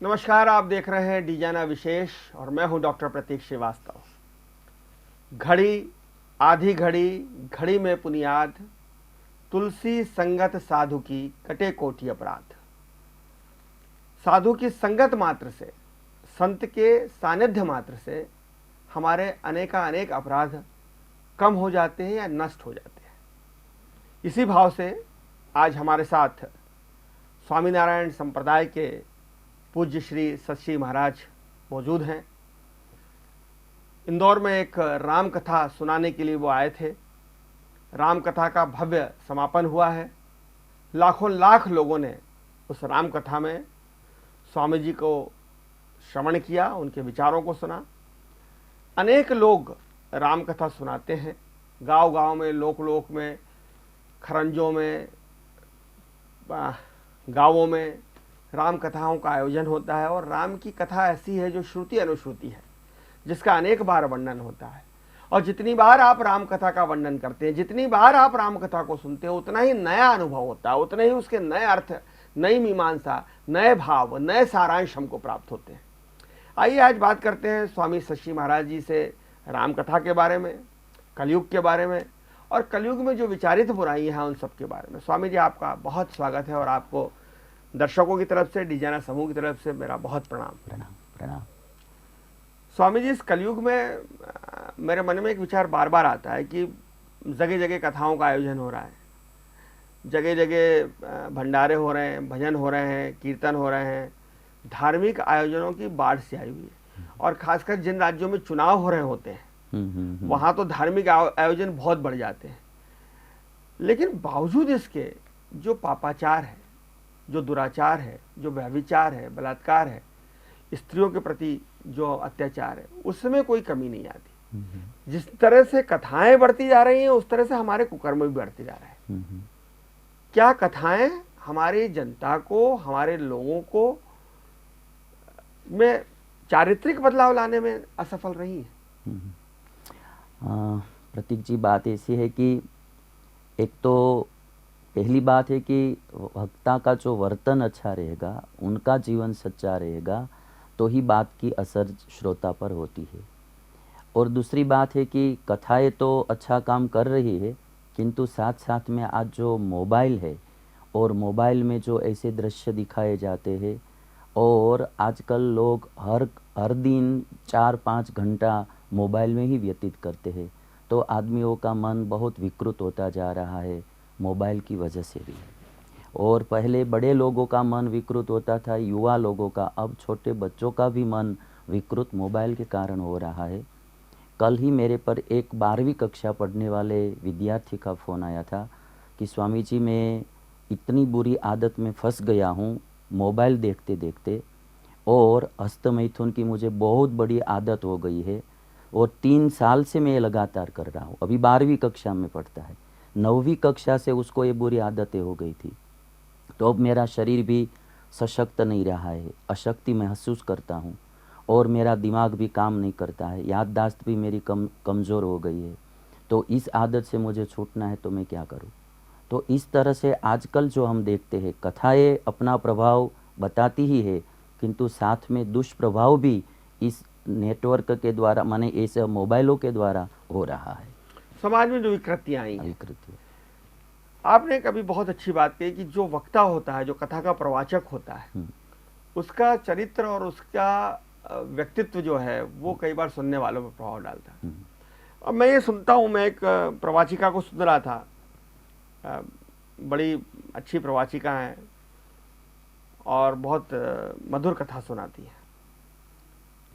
नमस्कार, आप देख रहे हैं डिजाना विशेष और मैं हूं डॉक्टर प्रतीक श्रीवास्तव। घड़ी आधी घड़ी घड़ी में पुनियाद, तुलसी संगत साधु की कटे कोटि अपराध। साधु की संगत मात्र से, संत के सानिध्य मात्र से हमारे अनेक अपराध कम हो जाते हैं या नष्ट हो जाते हैं। इसी भाव से आज हमारे साथ स्वामीनारायण संप्रदाय के पूज्य श्री सतश्री महाराज मौजूद हैं। इंदौर में एक राम कथा सुनाने के लिए वो आए थे। राम कथा का भव्य समापन हुआ है। लाखों लाख लोगों ने उस राम कथा में स्वामी जी को श्रवण किया, उनके विचारों को सुना। अनेक लोग राम कथा सुनाते हैं, गांव गांव में, लोक लोक में, खरंजों में, गांवों में राम कथाओं का आयोजन होता है। और राम की कथा ऐसी है जो श्रुति अनुश्रुति है, जिसका अनेक बार वर्णन होता है। और जितनी बार आप राम कथा का वर्णन करते हैं, जितनी बार आप राम कथा को सुनते हैं, उतना ही नया अनुभव होता है, उतने ही उसके नए अर्थ, नई मीमांसा, नए भाव, नए सारांश हमको प्राप्त होते हैं। आइए आज बात करते हैं स्वामी सतश्री महाराज जी से राम कथा के बारे में, कलयुग के बारे में और कलयुग में जो विचारित बुराई हैं उन सब के बारे में। स्वामी जी, आपका बहुत स्वागत है और आपको दर्शकों की तरफ से, डिजाना समूह की तरफ से मेरा बहुत प्रणाम। प्रणाम। स्वामी जी, इस कलयुग में मेरे मन में एक विचार बार बार आता है कि जगह जगह कथाओं का आयोजन हो रहा है, जगह जगह भंडारे हो रहे हैं, भजन हो रहे हैं, कीर्तन हो रहे हैं, धार्मिक आयोजनों की बाढ़ से आई हुई है। और खासकर जिन राज्यों में चुनाव हो रहे होते हैं वहाँ तो धार्मिक आयोजन बहुत बढ़ जाते हैं। लेकिन बावजूद इसके जो पापाचार है, जो दुराचार है, जो व्यभिचार है, बलात्कार है, स्त्रियों के प्रति जो अत्याचार है, उसमें कोई कमी नहीं आती। जिस तरह से कथाएं बढ़ती जा रही हैं उस तरह से हमारे कुकर्म भी बढ़ते जा रहे हैं। क्या कथाएं हमारी जनता को, हमारे लोगों को में चारित्रिक बदलाव लाने में असफल रही है? प्रतीक जी, बात ऐसी है कि एक तो पहली बात है कि वक्ता का जो वर्तन अच्छा रहेगा, उनका जीवन सच्चा रहेगा, तो ही बात की असर श्रोता पर होती है। और दूसरी बात है कि कथाएं तो अच्छा काम कर रही है, किंतु साथ साथ में आज जो मोबाइल है और मोबाइल में जो ऐसे दृश्य दिखाए जाते हैं, और आजकल लोग हर दिन 4-5 घंटा मोबाइल में ही व्यतीत करते हैं, तो आदमियों का मन बहुत विकृत होता जा रहा है मोबाइल की वजह से भी। और पहले बड़े लोगों का मन विकृत होता था, युवा लोगों का, अब छोटे बच्चों का भी मन विकृत मोबाइल के कारण हो रहा है। कल ही मेरे पर एक 12वीं कक्षा पढ़ने वाले विद्यार्थी का फ़ोन आया था कि स्वामी जी, मैं इतनी बुरी आदत में फंस गया हूँ मोबाइल देखते देखते, और हस्तमैथुन की मुझे बहुत बड़ी आदत हो गई है और 3 साल से मैं लगातार कर रहा हूँ। अभी 12वीं कक्षा में पढ़ता है, 9वीं कक्षा से उसको ये बुरी आदतें हो गई थी। तो अब मेरा शरीर भी सशक्त नहीं रहा है, अशक्ति महसूस करता हूँ और मेरा दिमाग भी काम नहीं करता है, याददाश्त भी मेरी कमज़ोर हो गई है। तो इस आदत से मुझे छूटना है, तो मैं क्या करूँ? तो इस तरह से आजकल जो हम देखते हैं, कथाएँ अपना प्रभाव बताती ही है, किंतु साथ में दुष्प्रभाव भी इस नेटवर्क के द्वारा, माने ऐसे मोबाइलों के द्वारा हो रहा है। समाज में जो विकृतियाँ आई हैं, आपने कभी बहुत अच्छी बात कही कि जो वक्ता होता है, जो कथा का प्रवाचक होता है, उसका चरित्र और उसका व्यक्तित्व जो है वो कई बार सुनने वालों पर प्रभाव डालता है। अब मैं ये सुनता हूँ, मैं एक प्रवाचिका को सुन रहा था, बड़ी अच्छी प्रवाचिका है और बहुत मधुर कथा सुनाती है।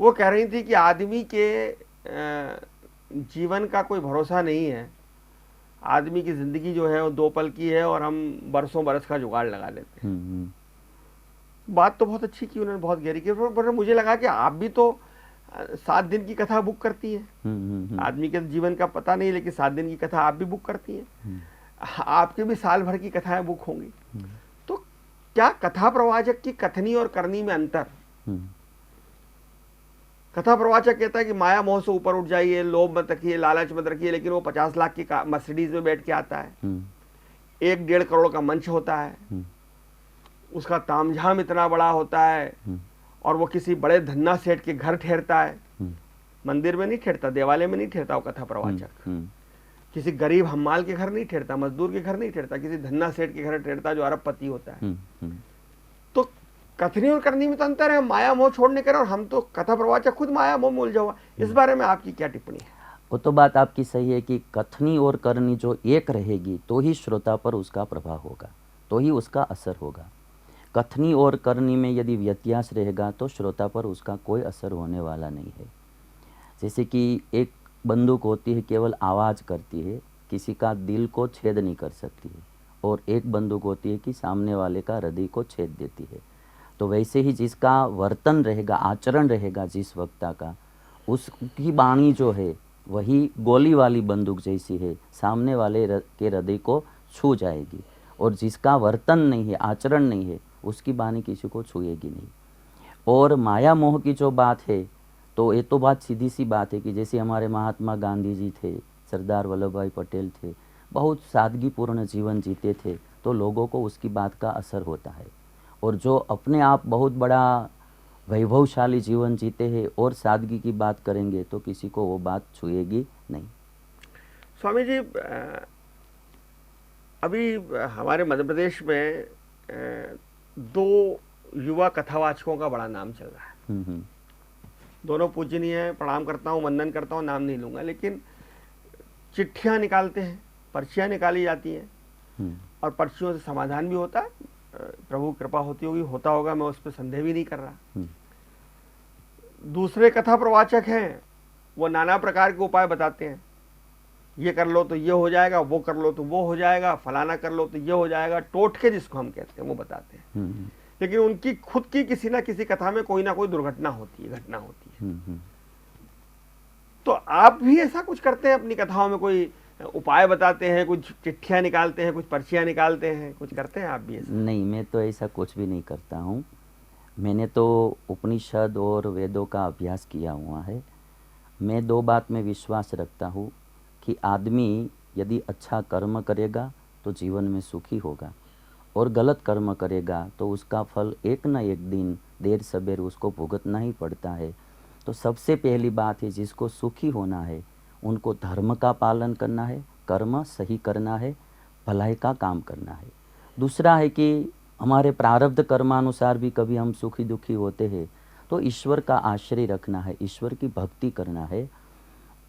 वो कह रही थी कि आदमी के जीवन का कोई भरोसा नहीं है, आदमी की जिंदगी जो है वो 2 पल की है और हम बरसों बरस का जुगाड़ लगा लेते हैं। बात तो बहुत अच्छी की उन्होंने, बहुत गहरी की, पर मुझे लगा कि आप भी तो 7 दिन की कथा बुक करती हैं। आदमी के जीवन का पता नहीं, लेकिन 7 दिन की कथा आप भी बुक करती हैं। आपके भी साल भर की कथाएं बुक होंगी। तो क्या कथा प्रवाचक की कथनी और करनी में अंतर? कथा प्रवाचक कहता है कि माया मोह से ऊपर उठ जाइए, लोभ मत रखिए, लालच मत रखिए, लेकिन वो 50 लाख की मर्सिडीज में बैठ के आता है, 1-1.5 करोड़ का मंच होता है, उसका तामझाम इतना बड़ा होता है और वो किसी बड़े धन्ना सेठ के घर ठहरता है, मंदिर में नहीं ठहरता, देवालय में नहीं ठहरता वो कथा प्रवाचक, किसी गरीब हम्माल के घर नहीं ठहरता, मजदूर के घर नहीं ठहरता, किसी धन्ना सेठ के घर ठहरता जो अरबपति होता है। तो कथनी और करनी में तो अंतर है, माया मोह छोड़ने के, और हम तो कथा प्रवाचक खुद माया मोह में उलझा हुआ। इस बारे में आपकी क्या टिप्पणी है? वो तो बात आपकी सही है कि कथनी और करनी जो एक रहेगी तो ही श्रोता पर उसका प्रभाव होगा, तो ही उसका असर होगा। कथनी और करनी में यदि व्यत्यास रहेगा तो श्रोता पर उसका कोई असर होने वाला नहीं है। जैसे कि एक बंदूक होती है, केवल आवाज़ करती है, किसी का दिल को छेद नहीं कर सकती है, और एक बंदूक होती है कि सामने वाले का हृदय को छेद देती है। तो वैसे ही जिसका वर्तन रहेगा, आचरण रहेगा जिस वक्ता का, उसकी वाणी जो है वही गोली वाली बंदूक जैसी है, सामने वाले के हृदय को छू जाएगी। और जिसका वर्तन नहीं है, आचरण नहीं है, उसकी वाणी किसी को छुएगी नहीं। और माया मोह की जो बात है, तो ये तो बात सीधी सी बात है कि जैसे हमारे महात्मा गांधी जी थे, सरदार वल्लभ भाई पटेल थे, बहुत सादगीपूर्ण जीवन जीते थे, तो लोगों को उसकी बात का असर होता है। और जो अपने आप बहुत बड़ा वैभवशाली जीवन जीते हैं और सादगी की बात करेंगे, तो किसी को वो बात छुएगी नहीं। स्वामी जी, अभी हमारे मध्य प्रदेश में दो युवा कथावाचकों का बड़ा नाम चल रहा है। दोनों पूजनीय है, प्रणाम करता हूँ, वंदन करता हूँ, नाम नहीं लूंगा, लेकिन चिट्ठियाँ निकालते हैं, पर्चियाँ निकाली जाती हैं, और पर्चियों से समाधान भी होता है। प्रभु कृपा होती होगी, होता होगा, मैं उस पर संदेह भी नहीं कर रहा। दूसरे कथा प्रवाचक हैं, वो नाना प्रकार के उपाय बताते हैं, ये कर लो तो ये हो जाएगा, वो कर लो तो वो हो जाएगा, फलाना कर लो तो ये हो जाएगा, टोटके जिसको हम कहते हैं वो बताते हैं। लेकिन उनकी खुद की किसी ना किसी कथा में कोई ना कोई दुर्घटना होती है, घटना होती है। तो आप भी ऐसा कुछ करते हैं अपनी कथाओं में? कोई उपाय बताते हैं, कुछ चिट्ठियां निकालते हैं, कुछ पर्चियां निकालते हैं, कुछ करते हैं आप भी ऐसा? नहीं, मैं तो ऐसा कुछ भी नहीं करता हूँ। मैंने तो उपनिषद और वेदों का अभ्यास किया हुआ है। मैं दो बात में विश्वास रखता हूँ कि आदमी यदि अच्छा कर्म करेगा तो जीवन में सुखी होगा, और गलत कर्म करेगा तो उसका फल एक न एक दिन देर सबेर उसको भुगतना ही पड़ता है। तो सबसे पहली बात है, जिसको सुखी होना है उनको धर्म का पालन करना है, कर्म सही करना है, भलाई का काम करना है। दूसरा है कि हमारे प्रारब्ध कर्मानुसार भी कभी हम सुखी दुखी होते हैं, तो ईश्वर का आश्रय रखना है, ईश्वर की भक्ति करना है।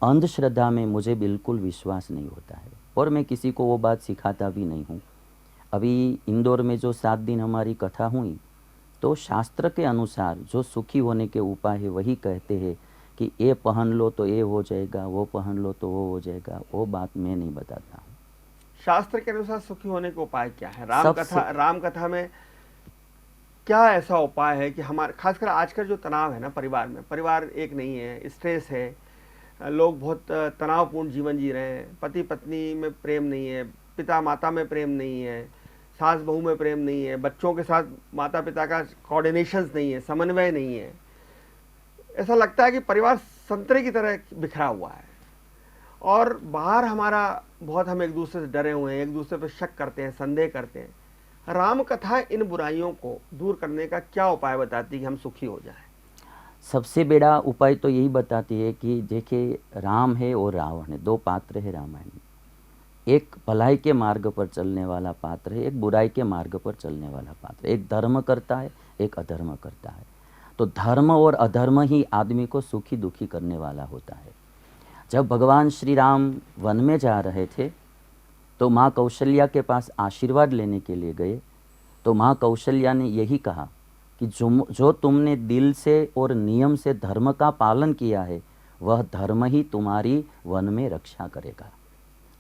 अंधश्रद्धा में मुझे बिल्कुल विश्वास नहीं होता है, और मैं किसी को वो बात सिखाता भी नहीं हूँ। अभी इंदौर में जो 7 दिन हमारी कथा हुई, तो शास्त्र के अनुसार जो सुखी होने के उपाय है वही कहते हैं कि ये पहन लो तो ये हो जाएगा, वो पहन लो तो वो हो जाएगा। वो बात मैं नहीं बताता हूँ। शास्त्र के अनुसार सुखी होने के उपाय क्या है? राम कथा में क्या ऐसा उपाय है कि हमारे, खासकर आजकल जो तनाव है ना परिवार में, परिवार एक नहीं है, स्ट्रेस है, लोग बहुत तनावपूर्ण जीवन जी रहे हैं, पति पत्नी में प्रेम नहीं है, पिता माता में प्रेम नहीं है, सास बहू में प्रेम नहीं है, बच्चों के साथ माता पिता का कोऑर्डिनेशन नहीं है, समन्वय नहीं है। ऐसा लगता है कि परिवार संतरे की तरह बिखरा हुआ है, और बाहर हमारा बहुत, हम एक दूसरे से डरे हुए हैं, एक दूसरे पर शक करते हैं, संदेह करते हैं। राम कथा इन बुराइयों को दूर करने का क्या उपाय बताती है कि हम सुखी हो जाएं? सबसे बड़ा उपाय तो यही बताती है कि देखिए, राम है और रावण है, दो पात्र है रामायण में। एक भलाई के मार्ग पर चलने वाला पात्र है, एक बुराई के मार्ग पर चलने वाला पात्र है। एक धर्म करता है, एक अधर्म करता है। तो धर्म और अधर्म ही आदमी को सुखी दुखी करने वाला होता है। जब भगवान श्री राम वन में जा रहे थे, तो माँ कौशल्या के पास आशीर्वाद लेने के लिए गए, तो माँ कौशल्या ने यही कहा कि जो तुमने दिल से और नियम से धर्म का पालन किया है, वह धर्म ही तुम्हारी वन में रक्षा करेगा।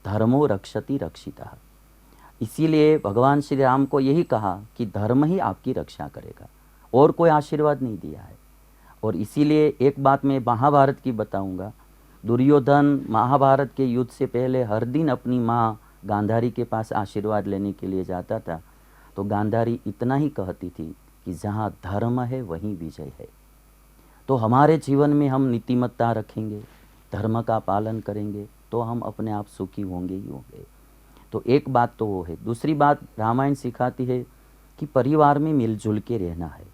धर्मो रक्षति रक्षिता। इसीलिए भगवान श्री राम को यही कहा कि धर्म ही आपकी रक्षा करेगा, और कोई आशीर्वाद नहीं दिया है। और इसीलिए एक बात मैं महाभारत की बताऊंगा। दुर्योधन महाभारत के युद्ध से पहले हर दिन अपनी माँ गांधारी के पास आशीर्वाद लेने के लिए जाता था, तो गांधारी इतना ही कहती थी कि जहाँ धर्म है वहीं विजय है। तो हमारे जीवन में हम नीतिमत्ता रखेंगे, धर्म का पालन करेंगे, तो हम अपने आप सुखी होंगे ही होंगे। तो एक बात तो वो है। दूसरी बात रामायण सिखाती है कि परिवार में मिलजुल के रहना है।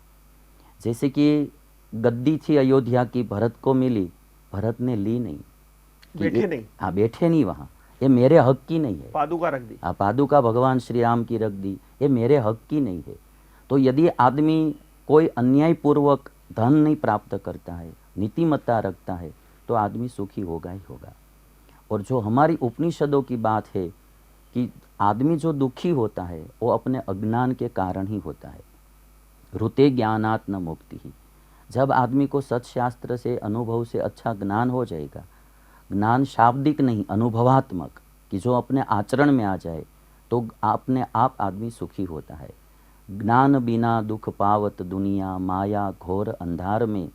जैसे कि गद्दी थी अयोध्या की, भरत को मिली, भरत ने ली नहीं, बैठे नहीं, हाँ बैठे नहीं वहाँ, ये मेरे हक की नहीं है। पादुका रख दी, पादुका भगवान श्री राम की रख दी, ये मेरे हक की नहीं है। तो यदि आदमी कोई अन्यायपूर्वक धन नहीं प्राप्त करता है, नीतिमत्ता रखता है, तो आदमी सुखी होगा ही होगा। और जो हमारी उपनिषदों की बात है कि आदमी जो दुखी होता है वो अपने अज्ञान के कारण ही होता है। ऋते ज्ञानात् न मुक्ति ही। जब आदमी को सत्शास्त्र से, अनुभव से अच्छा ज्ञान हो जाएगा, ज्ञान शाब्दिक नहीं अनुभवात्मक, कि जो अपने आचरण में आ जाए, तो अपने आप आदमी सुखी होता है। ज्ञान बिना दुख पावत दुनिया, माया घोर अंधार में,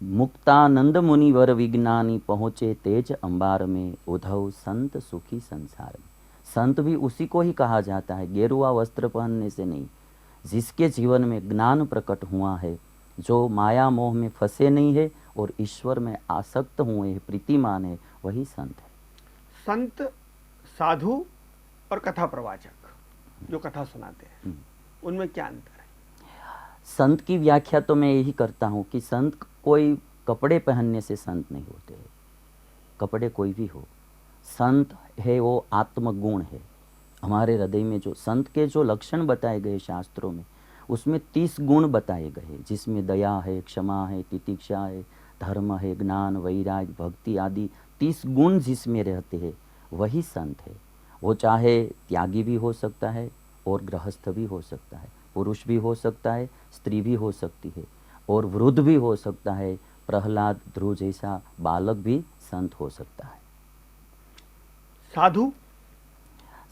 मुक्तानंद मुनिवर विज्ञानी, पहुँचे तेज अंबार में, उद्धव संत सुखी संसार में। संत भी उसी को ही कहा जाता है, गेरुआ वस्त्र पहनने से नहीं, जिसके जीवन में ज्ञान प्रकट हुआ है, जो माया मोह में फंसे नहीं है और ईश्वर में आसक्त हुए हैं, प्रीतिमान है, वही संत है। संत, साधु और कथा प्रवाचक जो कथा सुनाते हैं, उनमें क्या अंतर है? संत की व्याख्या तो मैं यही करता हूँ कि संत कोई कपड़े पहनने से संत नहीं होते, कपड़े कोई भी हो, संत है वो आत्मगुण है। हमारे हृदय में जो संत के जो लक्षण बताए गए शास्त्रों में, उसमें 30 गुण बताए गए, जिसमें दया है, क्षमा है, तितिक्षा है, धर्म है, ज्ञान, वैराग्य, भक्ति आदि 30 गुण जिसमें रहते हैं, वही संत है। वो चाहे त्यागी भी हो सकता है और गृहस्थ भी हो सकता है, पुरुष भी हो सकता है, स्त्री भी हो सकती है, और वृद्ध भी हो सकता है, प्रहलाद, ध्रुव जैसा बालक भी संत हो सकता है। साधु,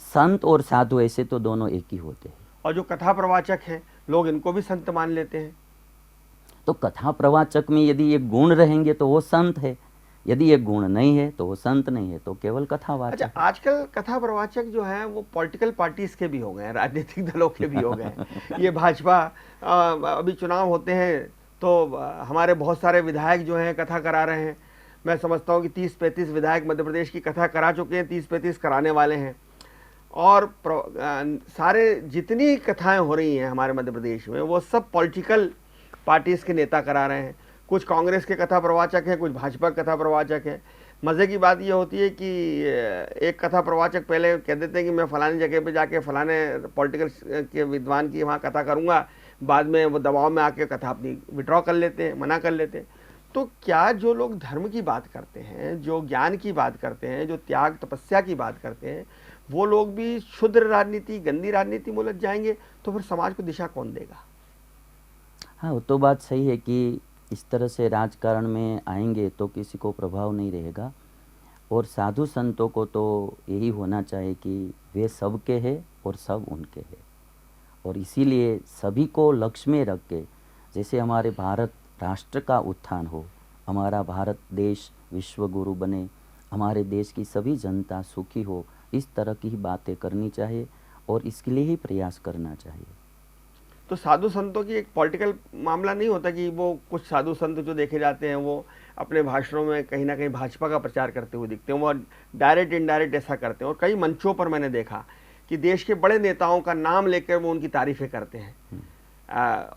संत और साधु ऐसे तो दोनों एक ही होते हैं। और जो कथा प्रवाचक हैं, लोग इनको भी संत मान लेते हैं। तो कथा प्रवाचक में यदि ये गुण रहेंगे तो वो संत है, यदि ये गुण नहीं है तो वो संत नहीं है, तो केवल कथावाचक। अच्छा, आजकल कथा प्रवाचक जो हैं वो पॉलिटिकल पार्टीज के भी हो गए हैं, राजनीतिक दलों के भी हो गए हैं। ये भाजपा, अभी चुनाव होते हैं तो हमारे बहुत सारे विधायक जो हैं कथा करा रहे हैं। मैं समझता हूँ कि 30-35 विधायक मध्य प्रदेश की कथा करा चुके हैं, 30-35 कराने वाले हैं। और सारे जितनी कथाएं हो रही हैं हमारे मध्य प्रदेश में, वो सब पॉलिटिकल पार्टीज के नेता करा रहे हैं। कुछ कांग्रेस के कथा प्रवाचक हैं, कुछ भाजपा के कथा प्रवाचक हैं। मज़े की बात ये होती है कि एक कथा प्रवाचक पहले कह देते हैं कि मैं फलानी जगह पे जाके फलाने पॉलिटिकल के विद्वान की वहाँ कथा करूँगा, बाद में वो दबाव में आके कथा अपनी विड्रॉ कर लेते हैं, मना कर लेते हैं। तो क्या जो लोग धर्म की बात करते हैं, जो ज्ञान की बात करते हैं, जो त्याग तपस्या की बात करते हैं, वो लोग भी क्षुद्र राजनीति, गंदी राजनीति में उलझ जाएंगे? तो फिर समाज को दिशा कौन देगा? हाँ, वो तो बात सही है कि इस तरह से राजकारण में आएंगे तो किसी को प्रभाव नहीं रहेगा। और साधु संतों को तो यही होना चाहिए कि वे सबके हैं और सब उनके हैं, और इसीलिए सभी को लक्ष्य में रख के, जैसे हमारे भारत राष्ट्र का उत्थान हो, हमारा भारत देश विश्व गुरु बने, हमारे देश की सभी जनता सुखी हो, इस तरह की ही बातें करनी चाहिए और इसके लिए ही प्रयास करना चाहिए। तो साधु संतों की एक पॉलिटिकल मामला नहीं होता कि वो कुछ साधु संत जो देखे जाते हैं वो अपने भाषणों में कहीं ना कहीं भाजपा का प्रचार करते हुए दिखते हैं, वो डायरेक्ट इनडायरेक्ट ऐसा करते हैं। और कई मंचों पर मैंने देखा कि देश के बड़े नेताओं का नाम लेकर वो उनकी तारीफें करते हैं,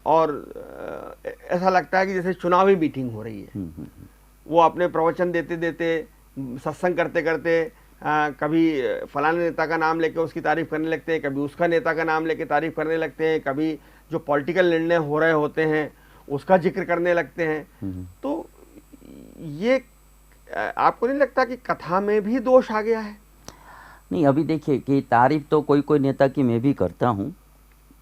और ऐसा लगता है कि जैसे चुनावी मीटिंग हो रही है। वो अपने प्रवचन देते देते, सत्संग करते करते कभी फलाने नेता का नाम लेके उसकी तारीफ करने लगते हैं, कभी उसका नेता का नाम लेके तारीफ करने लगते हैं, कभी जो पॉलिटिकल निर्णय हो रहे होते हैं उसका जिक्र करने लगते हैं। तो ये आपको नहीं लगता कि कथा में भी दोष आ गया है? नहीं, अभी देखिए कि तारीफ तो कोई कोई नेता की मैं भी करता हूँ,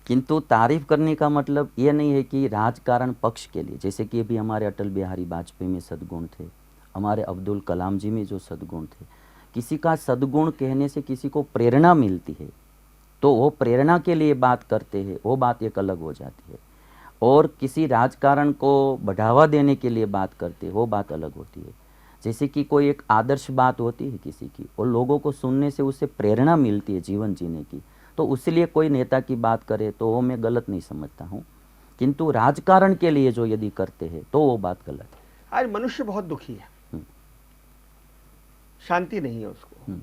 किंतु तारीफ करने का मतलब ये नहीं है कि राजकारण पक्ष के लिए, जैसे कि अभी हमारे अटल बिहारी वाजपेयी में सद्गुण थे, हमारे अब्दुल कलाम जी में जो सद्गुण थे, किसी का सद्गुण कहने से किसी को प्रेरणा मिलती है तो वो प्रेरणा के लिए बात करते हैं, वो बात एक अलग हो जाती है। और किसी राजकारण को बढ़ावा देने के लिए बात करते हैं, वो बात अलग होती है। जैसे कि कोई एक आदर्श बात होती है किसी की और लोगों को सुनने से उससे प्रेरणा मिलती है जीवन जीने की, तो इसलिए कोई नेता की बात करे तो वो मैं गलत नहीं समझता हूँ। किंतु राजकारण के लिए जो यदि करते हैं तो वो बात गलत है। आज मनुष्य बहुत दुखी है, शांति नहीं है उसको,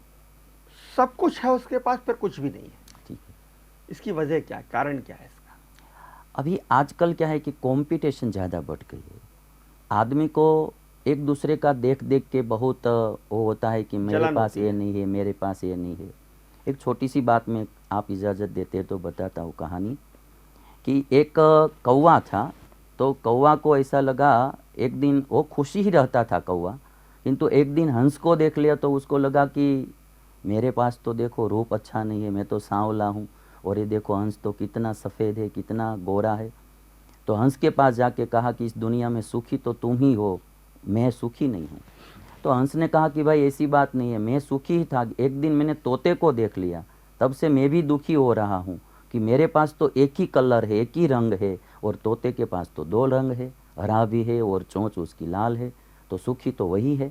सब कुछ है उसके पास पर कुछ भी नहीं है। ठीक है, इसकी वजह क्या है, कारण क्या है इसका? अभी आजकल क्या है कि कंपटीशन ज़्यादा बढ़ गई है। आदमी को एक दूसरे का देख देख के बहुत वो होता है कि मेरे जलन पास होती ये है। नहीं है, मेरे पास ये नहीं है। एक छोटी सी बात में आप इजाज़त देते तो बताता हूँ कहानी कि एक कौवा था। तो कौवा को ऐसा लगा, एक दिन वो खुशी ही रहता था कौवा, किंतु एक दिन हंस को देख लिया तो उसको लगा कि मेरे पास तो देखो रूप अच्छा नहीं है, मैं तो सांवला हूँ, और ये देखो हंस तो कितना सफ़ेद है, कितना गोरा है। तो हंस के पास जाके कहा कि इस दुनिया में सुखी तो तुम ही हो, मैं सुखी नहीं हूँ। तो हंस ने कहा कि भाई ऐसी बात नहीं है, मैं सुखी ही था, एक दिन मैंने तोते को देख लिया, तब से मैं भी दुखी हो रहा हूँ कि मेरे पास तो एक ही कलर है, एक ही रंग है, और तोते के पास तो दो रंग है, हरा भी है और चोंच उसकी लाल है, तो सुखी तो वही है।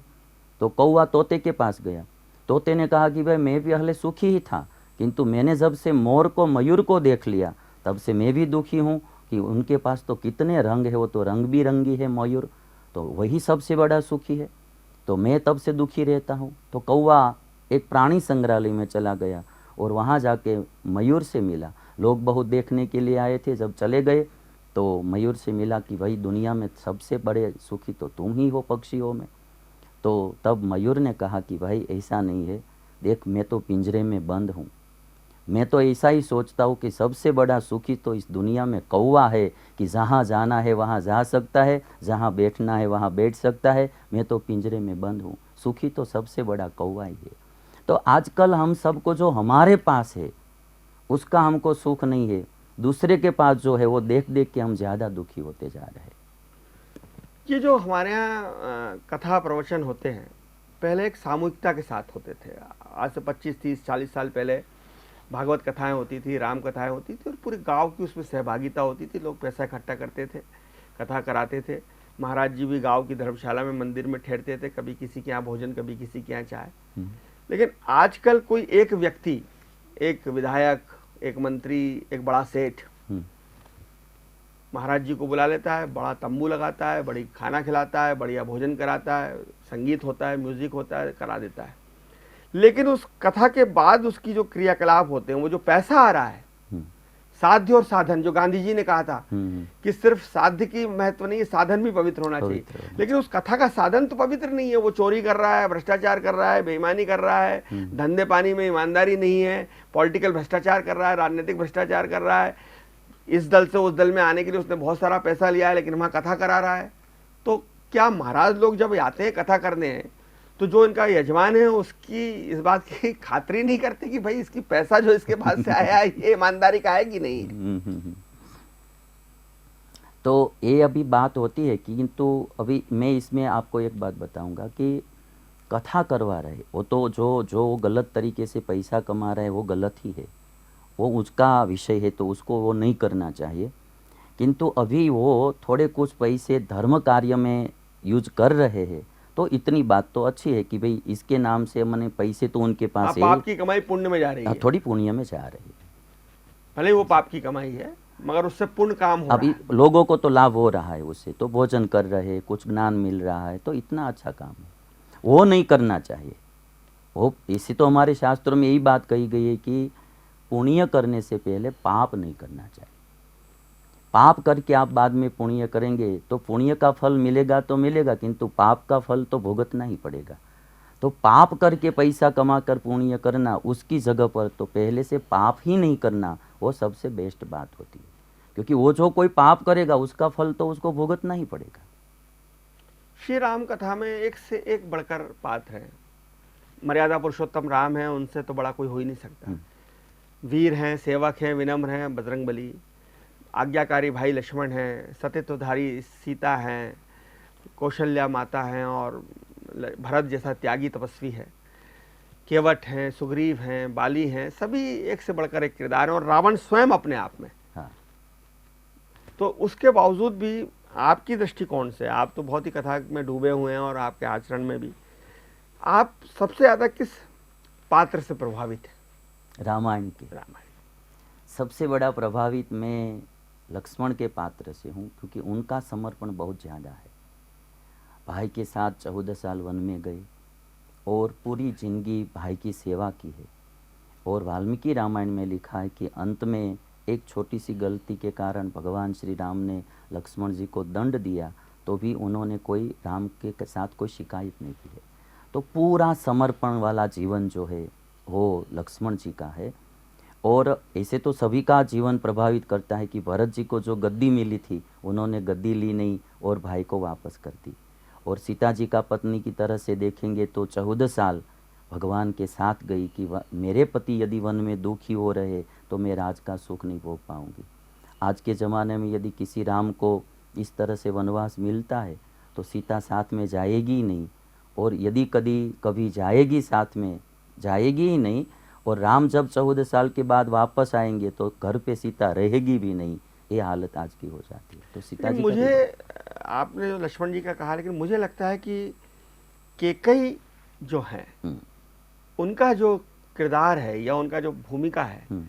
तो कौवा तोते के पास गया। तोते ने कहा कि भाई मैं भी पहले सुखी ही था, किंतु मैंने जब से मोर को, मयूर को देख लिया, तब से मैं भी दुखी हूँ कि उनके पास तो कितने रंग है, वो तो रंग बिरंगी है मयूर, तो वही सबसे बड़ा सुखी है, तो मैं तब से दुखी रहता हूँ। तो कौवा एक प्राणी संग्रहालय में चला गया और वहाँ जाके मयूर से मिला। लोग बहुत देखने के लिए आए थे, जब चले गए तो मयूर से मिला कि भाई दुनिया में सबसे बड़े सुखी तो तुम ही हो पक्षियों में। तो तब मयूर ने कहा कि भाई ऐसा नहीं है, देख मैं तो पिंजरे में बंद हूँ, मैं तो ऐसा ही सोचता हूँ कि सबसे बड़ा सुखी तो इस दुनिया में कौवा है कि जहाँ जाना है वहाँ जा सकता है, जहाँ बैठना है वहाँ बैठ सकता है, मैं तो पिंजरे में बंद हूँ, सुखी तो सबसे बड़ा कौवा ही है। तो आजकल हम सबको जो हमारे पास है उसका हमको सुख नहीं है, दूसरे के पास जो है वो देख देख के हम ज़्यादा दुखी होते जा रहे हैं। ये जो हमारे यहाँ कथा प्रवचन होते हैं, पहले एक सामूहिकता के साथ होते थे। आज से 25, 30, 40 साल पहले भागवत कथाएं होती थी, राम कथाएं होती थी, और पूरे गांव की उसमें सहभागिता होती थी। लोग पैसा इकट्ठा करते थे, कथा कराते थे। महाराज जी भी गांव की धर्मशाला में, मंदिर में ठहरते थे, कभी किसी के यहाँ भोजन, कभी किसी के यहाँ चाय। लेकिन आजकल कोई एक व्यक्ति, एक विधायक, एक मंत्री, एक बड़ा सेठ महाराज जी को बुला लेता है, बड़ा तंबू लगाता है, बड़ी खाना खिलाता है, बढ़िया भोजन कराता है, संगीत होता है, म्यूजिक होता है, करा देता है। लेकिन उस कथा के बाद उसकी जो क्रियाकलाप होते हैं, वो जो पैसा आ रहा है, साध्य और साधन, जो गांधी जी ने कहा था कि सिर्फ साध्य की महत्व नहीं है, साधन भी पवित्र होना चाहिए। लेकिन उस कथा का साधन तो पवित्र नहीं है। वो चोरी कर रहा है, भ्रष्टाचार कर रहा है, बेईमानी कर रहा है, धंधे पानी में ईमानदारी नहीं है, पॉलिटिकल भ्रष्टाचार कर रहा है, राजनीतिक भ्रष्टाचार कर रहा है, इस दल से उस दल में आने के लिए उसने बहुत सारा पैसा लिया है, लेकिन वहाँ कथा करा रहा है। तो क्या महाराज लोग जब आते हैं कथा करने हैं, तो जो इनका यजमान है उसकी इस बात की खातरी नहीं करते कि भाई इसकी पैसा जो इसके पास से आया है ये ईमानदारी का है कि नहीं? तो ये अभी बात होती है कि, किंतु अभी मैं इसमें आपको एक बात बताऊंगा कि कथा करवा रहे वो तो जो गलत तरीके से पैसा कमा रहे हैं वो गलत ही है, वो उसका विषय है, तो उसको वो नहीं करना चाहिए। किंतु अभी वो थोड़े कुछ पैसे धर्म कार्य में यूज कर रहे हैं, तो इतनी बात तो अच्छी है कि भाई इसके नाम से मैंने पैसे तो उनके पास है, पाप की कमाई पुण्य में जा रही है, थोड़ी पुण्य में जा रही है। भले वो पाप की कमाई है मगर उससे पुण्य काम हो अभी रहा है। लोगों को तो लाभ हो रहा है उससे, तो भोजन कर रहे हैं, कुछ ज्ञान मिल रहा है, तो इतना अच्छा काम है, वो नहीं करना चाहिए। वो इसी तो हमारे शास्त्रों में यही बात कही गई है कि पुण्य करने से पहले पाप नहीं करना चाहिए। पाप करके आप बाद में पुण्य करेंगे तो पुण्य का फल मिलेगा तो मिलेगा, किंतु पाप का फल तो भुगतना ही पड़ेगा। तो पाप करके पैसा कमा कर पुण्य करना, उसकी जगह पर तो पहले से पाप ही नहीं करना, वो सबसे बेस्ट बात होती है। क्योंकि वो जो कोई पाप करेगा उसका फल तो उसको भुगतना ही पड़ेगा। श्री राम कथा में एक से एक बढ़कर पात्र हैं। मर्यादा पुरुषोत्तम राम है, उनसे तो बड़ा कोई हो ही नहीं सकता। वीर हैं, सेवक हैं, विनम्र हैं बजरंगबली, आज्ञाकारी भाई लक्ष्मण हैं, सत्यत्वधारी सीता हैं, कौशल्या माता हैं, और भरत जैसा त्यागी तपस्वी है, केवट हैं, सुग्रीव हैं, बाली हैं, सभी एक से बढ़कर एक किरदार हैं, और रावण स्वयं अपने आप में। हाँ। तो उसके बावजूद भी आपकी दृष्टिकोण से, आप तो बहुत ही कथा में डूबे हुए हैं और आपके आचरण में भी, आप सबसे ज़्यादा किस पात्र से प्रभावित हैं? रामायण के। रामायण सबसे बड़ा प्रभावित मैं लक्ष्मण के पात्र से हूँ, क्योंकि उनका समर्पण बहुत ज़्यादा है। भाई के साथ 14 साल वन में गए और पूरी जिंदगी भाई की सेवा की है। और वाल्मीकि रामायण में लिखा है कि अंत में एक छोटी सी गलती के कारण भगवान श्री राम ने लक्ष्मण जी को दंड दिया तो भी उन्होंने कोई राम के साथ कोई शिकायत नहीं की है। तो पूरा समर्पण वाला जीवन जो है वो लक्ष्मण जी का है। और ऐसे तो सभी का जीवन प्रभावित करता है कि भरत जी को जो गद्दी मिली थी उन्होंने गद्दी ली नहीं और भाई को वापस कर दी। और सीता जी का पत्नी की तरह से देखेंगे तो 14 साल भगवान के साथ गई कि मेरे पति यदि वन में दुखी हो रहे तो मैं राज का सुख नहीं भोग पाऊंगी। आज के ज़माने में यदि किसी राम को इस तरह से वनवास मिलता है तो सीता साथ में जाएगी ही नहीं, और यदि कभी जाएगी साथ में जाएगी ही नहीं। और राम जब 14 साल के बाद वापस आएंगे तो घर पे सीता रहेगी भी नहीं। ये हालत आज की हो जाती है। तो सीता जी मुझे आपने जो लक्ष्मण जी का कहा, लेकिन मुझे लगता है कि कैकई जो है उनका जो किरदार है या उनका जो भूमिका है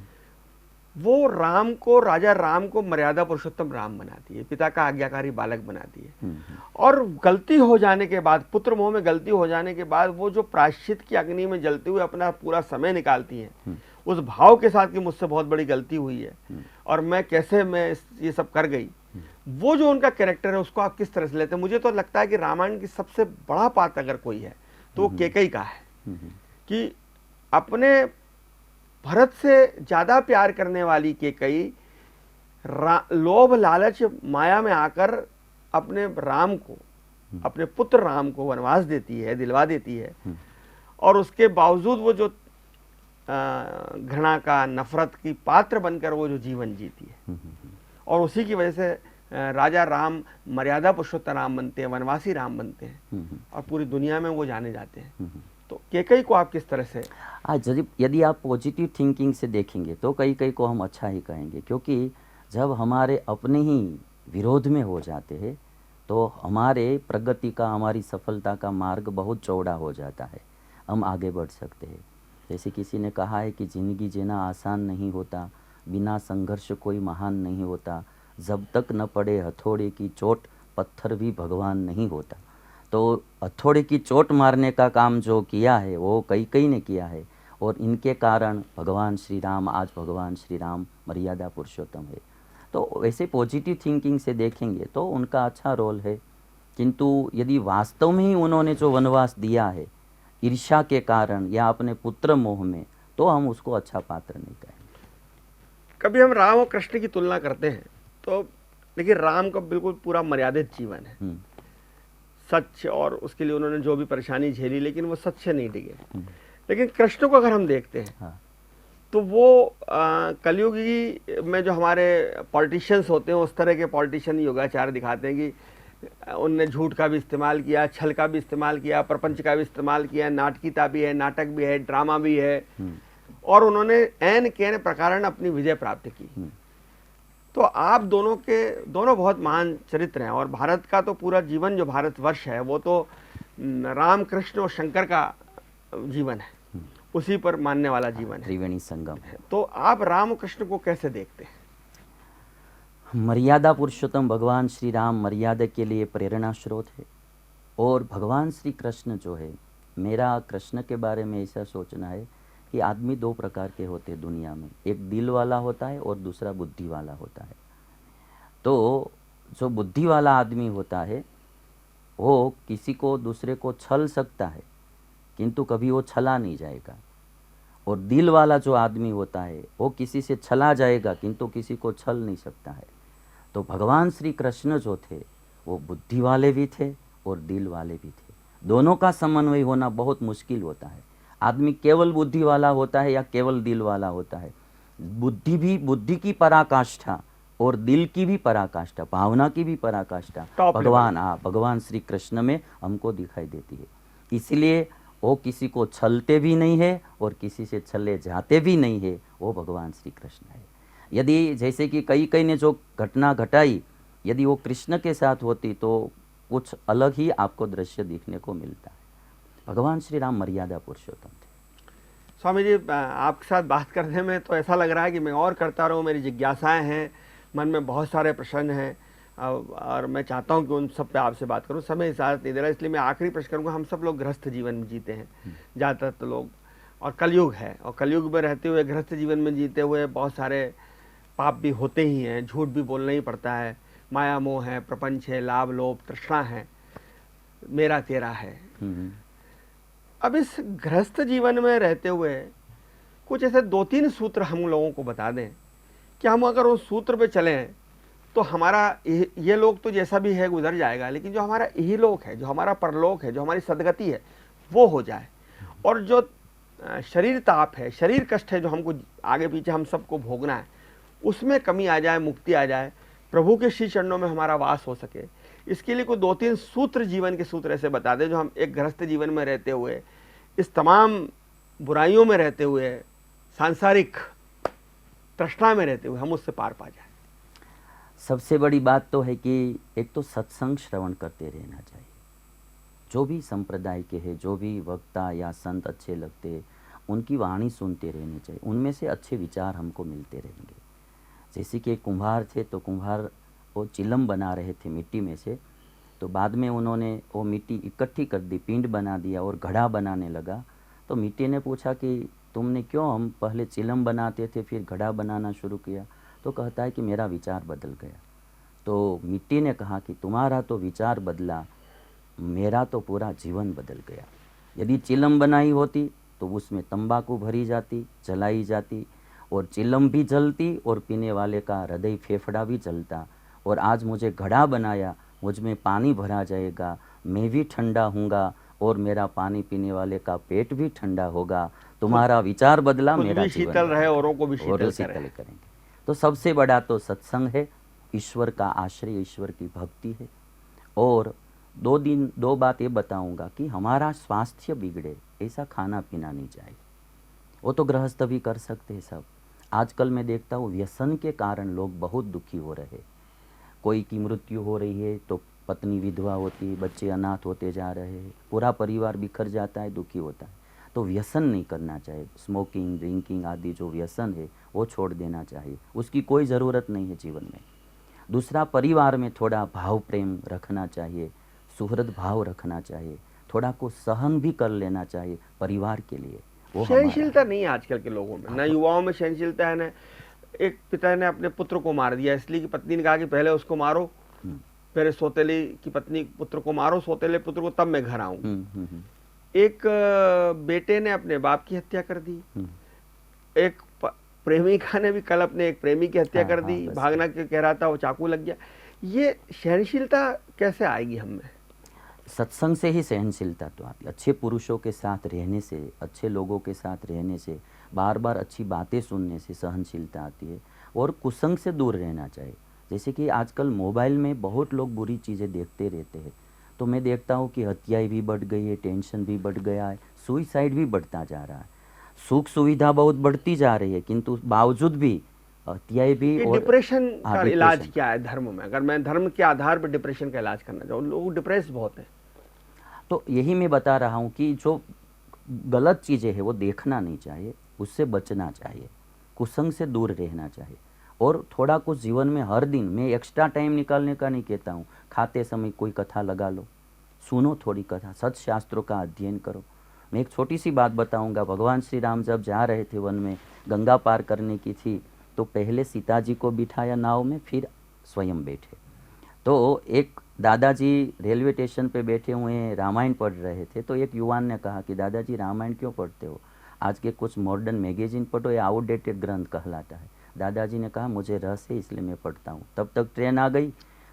वो राम को, राजा राम को मर्यादा पुरुषोत्तम राम बनाती है, पिता का आज्ञाकारी बालक बनाती है। और गलती हो जाने के बाद, पुत्र मोह में गलती हो जाने के बाद वो जो प्रायश्चित की अग्नि में जलते हुए अपना पूरा समय निकालती है उस भाव के साथ कि मुझसे बहुत बड़ी गलती हुई है और मैं कैसे ये सब कर गई, वो जो उनका कैरेक्टर है उसको आप किस तरह से लेते हैं? मुझे तो लगता है कि रामायण की सबसे बड़ा पात्र अगर कोई है तो वो कैकई का है कि अपने भरत से ज्यादा प्यार करने वाली कैकई लोभ लालच माया में आकर अपने राम को, अपने पुत्र राम को वनवास देती है, दिलवा देती है। और उसके बावजूद वो जो घृणा का, नफरत की पात्र बनकर वो जो जीवन जीती है और उसी की वजह से राजा राम मर्यादा पुरुषोत्तम राम बनते हैं, वनवासी राम बनते हैं और पूरी दुनिया में वो जाने जाते हैं। तो कैकई को आप किस तरह से? यदि आप पॉजिटिव थिंकिंग से देखेंगे तो कैकई को हम अच्छा ही कहेंगे, क्योंकि जब हमारे अपने ही विरोध में हो जाते हैं तो हमारे प्रगति का, हमारी सफलता का मार्ग बहुत चौड़ा हो जाता है, हम आगे बढ़ सकते हैं। जैसे किसी ने कहा है कि ज़िंदगी जीना आसान नहीं होता, बिना संघर्ष कोई महान नहीं होता, जब तक न पड़े हथौड़े की चोट पत्थर भी भगवान नहीं होता। तो हथौड़े की चोट मारने का काम जो किया है वो कैकई ने किया है और इनके कारण भगवान श्री राम, आज भगवान श्री राम मर्यादा पुरुषोत्तम है। तो वैसे पॉजिटिव थिंकिंग से देखेंगे तो उनका अच्छा रोल है, किंतु यदि वास्तव में ही उन्होंने जो वनवास दिया है ईर्ष्या के कारण या अपने पुत्र मोह में, तो हम उसको अच्छा पात्र नहीं कहेंगे। कभी हम राम और कृष्ण की तुलना करते हैं तो लेकिन राम का बिल्कुल पूरा मर्यादित जीवन है, सच, और उसके लिए उन्होंने जो भी परेशानी झेली लेकिन वो सच से नहीं डिगे। लेकिन कृष्ण को अगर हम देखते हैं तो वो कलयुगी में जो हमारे पॉलिटिशियंस होते हैं उस तरह के पॉलिटिशियन योगाचार दिखाते हैं कि उनने झूठ का भी इस्तेमाल किया, छल का भी इस्तेमाल किया, प्रपंच का भी इस्तेमाल किया, नाटकीता भी है, नाटक भी है, ड्रामा भी है, और उन्होंने ऐन कैन प्रकारण अपनी विजय प्राप्त की। तो आप दोनों बहुत महान चरित्र हैं और भारत का तो पूरा जीवन जो भारतवर्ष है वो तो राम, कृष्ण और शंकर का जीवन है, उसी पर मानने वाला जीवन है, त्रिवेणी संगम है। तो आप राम और कृष्ण को कैसे देखते हैं? मर्यादा पुरुषोत्तम भगवान श्री राम मर्यादा के लिए प्रेरणा स्रोत है। और भगवान श्री कृष्ण जो है, मेरा कृष्ण के बारे में ऐसा सोचना है कि आदमी दो प्रकार के होते हैं दुनिया में, एक दिल वाला होता है और दूसरा बुद्धि वाला होता है। तो जो बुद्धि वाला आदमी होता है वो किसी को, दूसरे को छल सकता है किंतु कभी वो छला नहीं जाएगा, और दिल वाला जो आदमी होता है वो किसी से छला जाएगा किंतु किसी को छल नहीं सकता है। तो भगवान श्री कृष्ण जो थे वो बुद्धि वाले भी थे और दिल वाले भी थे, दोनों का समन्वय होना बहुत मुश्किल होता है। आदमी केवल बुद्धि वाला होता है या केवल दिल वाला होता है, बुद्धि की पराकाष्ठा और दिल की भी पराकाष्ठा, भावना की भी पराकाष्ठा भगवान श्री कृष्ण में हमको दिखाई देती है। इसलिए वो किसी को छलते भी नहीं है और किसी से छले जाते भी नहीं है, वो भगवान श्री कृष्ण है। यदि जैसे कि कई ने जो घटना घटाई यदि वो कृष्ण के साथ होती तो कुछ अलग ही आपको दृश्य देखने को मिलता है। भगवान श्री राम मर्यादा पुरुषोत्तम थे। स्वामी जी, आपके साथ बात करने में तो ऐसा लग रहा है कि मैं और करता रहूं, मेरी जिज्ञासाएं हैं, मन में बहुत सारे प्रश्न हैं और मैं चाहता हूं कि उन सब पे आपसे बात करूं। समय इजाज़त नहीं दे रहा, इसलिए मैं आखिरी प्रश्न करूंगा। हम सब लोग गृहस्थ जीवन जीते हैं ज़्यादातर लोग, और कलयुग है, और कलयुग में रहते हुए गृहस्थ जीवन में जीते हुए बहुत सारे पाप भी होते ही हैं, झूठ भी बोलना ही पड़ता है, माया मोह है, प्रपंच है, लाभ लोभ तृष्णा है, मेरा तेरा है। अब इस गृहस्थ जीवन में रहते हुए कुछ ऐसे 2-3 सूत्र हम लोगों को बता दें कि हम अगर उस सूत्र पे चलें तो हमारा ये लोक तो जैसा भी है गुजर जाएगा, लेकिन जो हमारा यही लोक है, जो हमारा परलोक है, जो हमारी सदगति है, वो हो जाए। और जो शरीर ताप है, शरीर कष्ट है, जो हमको आगे पीछे हम सबको भोगना है, उसमें कमी आ जाए, मुक्ति आ जाए, प्रभु के श्री चरणों में हमारा वास हो सके। इसके लिए कोई 2-3 सूत्र, जीवन के सूत्र ऐसे बता दें जो हम एक गृहस्थ जीवन में रहते हुए, इस तमाम बुराइयों में रहते हुए, सांसारिक तृष्णा में रहते हुए हम उससे पार पा जाए। सबसे बड़ी बात तो है कि एक तो सत्संग श्रवण करते रहना चाहिए। जो भी संप्रदाय के हैं, जो भी वक्ता या संत अच्छे लगते, उनकी वाणी सुनते रहने चाहिए। उनमें से अच्छे विचार हमको मिलते रहेंगे। जैसे कि एक कुम्हार थे, तो कुम्हार वो चिलम बना रहे थे मिट्टी में से, तो बाद में उन्होंने वो मिट्टी इकट्ठी कर दी, पिंड बना दिया और घड़ा बनाने लगा। तो मिट्टी ने पूछा कि तुमने क्यों, हम पहले चिलम बनाते थे फिर घड़ा बनाना शुरू किया? तो कहता है कि मेरा विचार बदल गया। तो मिट्टी ने कहा कि तुम्हारा तो विचार बदला, मेरा तो पूरा जीवन बदल गया। यदि चिलम बनाई होती तो उसमें तंबाकू भरी जाती, जलाई जाती, और चिलम भी जलती और पीने वाले का हृदय फेफड़ा भी जलता। और आज मुझे घड़ा बनाया, मुझ में पानी भरा जाएगा, मैं भी ठंडा हूँगा और मेरा पानी पीने वाले का पेट भी ठंडा होगा। तुम्हारा विचार बदला, मेरा जीवन शीतल रहे, औरों को भी शीतल करेंगे। तो सबसे बड़ा तो सत्संग है, ईश्वर का आश्रय, ईश्वर की भक्ति है। और 2 बात ये बताऊंगा कि हमारा स्वास्थ्य बिगड़े ऐसा खाना पीना नहीं चाहिए। वो तो गृहस्थ भी कर सकते हैं सब। आजकल मैं देखता हूँ व्यसन के कारण लोग बहुत दुखी हो रहे। कोई की मृत्यु हो रही है तो पत्नी विधवा होती है, बच्चे अनाथ होते जा रहे हैं, पूरा परिवार बिखर जाता है, दुखी होता है। तो व्यसन नहीं करना चाहिए। स्मोकिंग, ड्रिंकिंग आदि जो व्यसन है वो छोड़ देना चाहिए, उसकी कोई ज़रूरत नहीं है जीवन में। दूसरा, परिवार में थोड़ा भाव प्रेम रखना चाहिए, सुहृद भाव रखना चाहिए, थोड़ा को सहन भी कर लेना चाहिए परिवार के लिए। वो सहनशीलता नहीं है आजकल के लोगों में, ना युवाओं में सहनशीलता है। ना एक पिता ने अपने पुत्र को मार दिया इसलिए कि पत्नी ने कहा कि पहले उसको मारो, पहले सौतेले की पत्नी पुत्र को मारो, सौतेले पुत्र को, तब मैं घर आऊंगी। एक बेटे ने अपने बाप की हत्या कर दी। एक प्रेमिका ने भी कल अपने एक प्रेमी की हत्या कर दी, भागना के कह रहा था, वो चाकू लग गया। ये सहनशीलता कैसे आएगी हम में? सत्संग से ही सहनशीलता तो आती है। अच्छे पुरुषों के साथ रहने से, अच्छे लोगों के साथ रहने से, बार बार अच्छी बातें सुनने से सहनशीलता आती है। और कुसंग से दूर रहना चाहिए। जैसे कि आजकल मोबाइल में बहुत लोग बुरी चीज़ें देखते रहते हैं, तो मैं देखता हूँ कि हत्याएं भी बढ़ गई है, टेंशन भी बढ़ गया है, सुइसाइड भी बढ़ता जा रहा है। सुख सुविधा बहुत बढ़ती जा रही है, किंतु बावजूद भी हत्याएं भी। और डिप्रेशन का इलाज क्या है धर्म में? अगर मैं धर्म के आधार पर डिप्रेशन का इलाज करना चाहूँ, लोग डिप्रेस बहुत हैं। तो यही मैं बता रहा हूँ कि जो गलत चीज़ें हैं वो देखना नहीं चाहिए, उससे बचना चाहिए, कुसंग से दूर रहना चाहिए। और थोड़ा कुछ जीवन में हर दिन, मैं एक्स्ट्रा टाइम निकालने का नहीं कहता हूँ, खाते समय कोई कथा लगा लो, सुनो थोड़ी कथा, सत्शास्त्रों का अध्ययन करो। मैं एक छोटी सी बात बताऊंगा। भगवान श्री राम जब जा रहे थे वन में, गंगा पार करने की थी, तो पहले सीता जी को बिठाया नाव में, फिर स्वयं बैठे। तो एक दादाजी रेलवे स्टेशन पे बैठे हुए रामायण पढ़ रहे थे, तो एक युवान ने कहा कि दादाजी रामायण क्यों पढ़ते हो, आज के कुछ मॉडर्न मैगजीन पढ़ो, ये आउटडेटेड ग्रंथ कहलाता है। दादाजी ने कहा मुझे रस है इसलिए मैं पढ़ता हूँ। तब तक ट्रेन आ गई,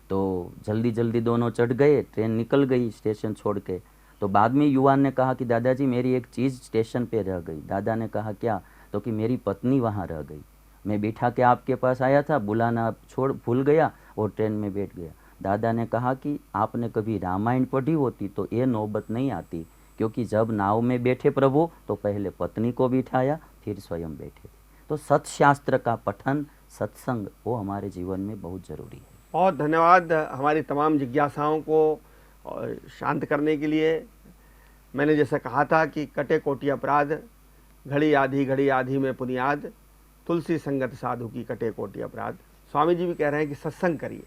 तो जल्दी जल्दी दोनों चढ़ गए, ट्रेन निकल गई स्टेशन छोड़ के। तो बाद में युवान ने कहा कि दादाजी मेरी एक चीज़ स्टेशन पे रह गई। दादा ने कहा क्या? तो कि मेरी पत्नी वहाँ रह गई, मैं बिठा के आपके पास आया था, बुलाना भूल गया और ट्रेन में बैठ गया। दादा ने कहा कि आपने कभी रामायण पढ़ी होती तो ये नौबत नहीं आती, क्योंकि जब नाव में बैठे प्रभु तो पहले पत्नी को बिठाया, फिर स्वयं बैठे। तो सत्शास्त्र का पठन, सत्संग, वो हमारे जीवन में बहुत ज़रूरी है। बहुत धन्यवाद हमारी तमाम जिज्ञासाओं को शांत करने के लिए। मैंने जैसे कहा था कि कटे कोटि अपराध, घड़ी आधी में पुनियाद, तुलसी संगत साधु की कटे कोटि अपराध। स्वामी जी भी कह रहे हैं कि सत्संग करिए,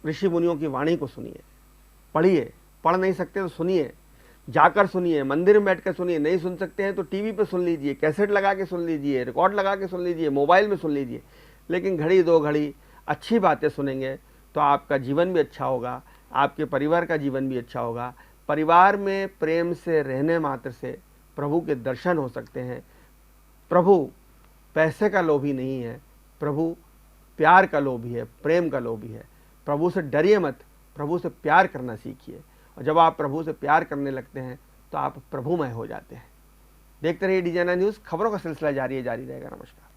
ऋषि मुनियों की वाणी को सुनिए, पढ़िए, पढ़ नहीं सकते तो सुनिए, जाकर सुनिए, मंदिर में बैठकर सुनिए, नहीं सुन सकते हैं तो टीवी पे सुन लीजिए, कैसेट लगा के सुन लीजिए, रिकॉर्ड लगा के सुन लीजिए, मोबाइल में सुन लीजिए। लेकिन घड़ी 2 घड़ी अच्छी बातें सुनेंगे तो आपका जीवन भी अच्छा होगा, आपके परिवार का जीवन भी अच्छा होगा। परिवार में प्रेम से रहने मात्र से प्रभु के दर्शन हो सकते हैं। प्रभु पैसे का लोभी नहीं है, प्रभु प्यार का लोभी है, प्रेम का लोभी है। प्रभु से डरिए मत, प्रभु से प्यार करना सीखिए। और जब आप प्रभु से प्यार करने लगते हैं तो आप प्रभुमय हो जाते हैं। देखते रहिए DJNI न्यूज़, खबरों का सिलसिला जारी रहेगा। नमस्कार।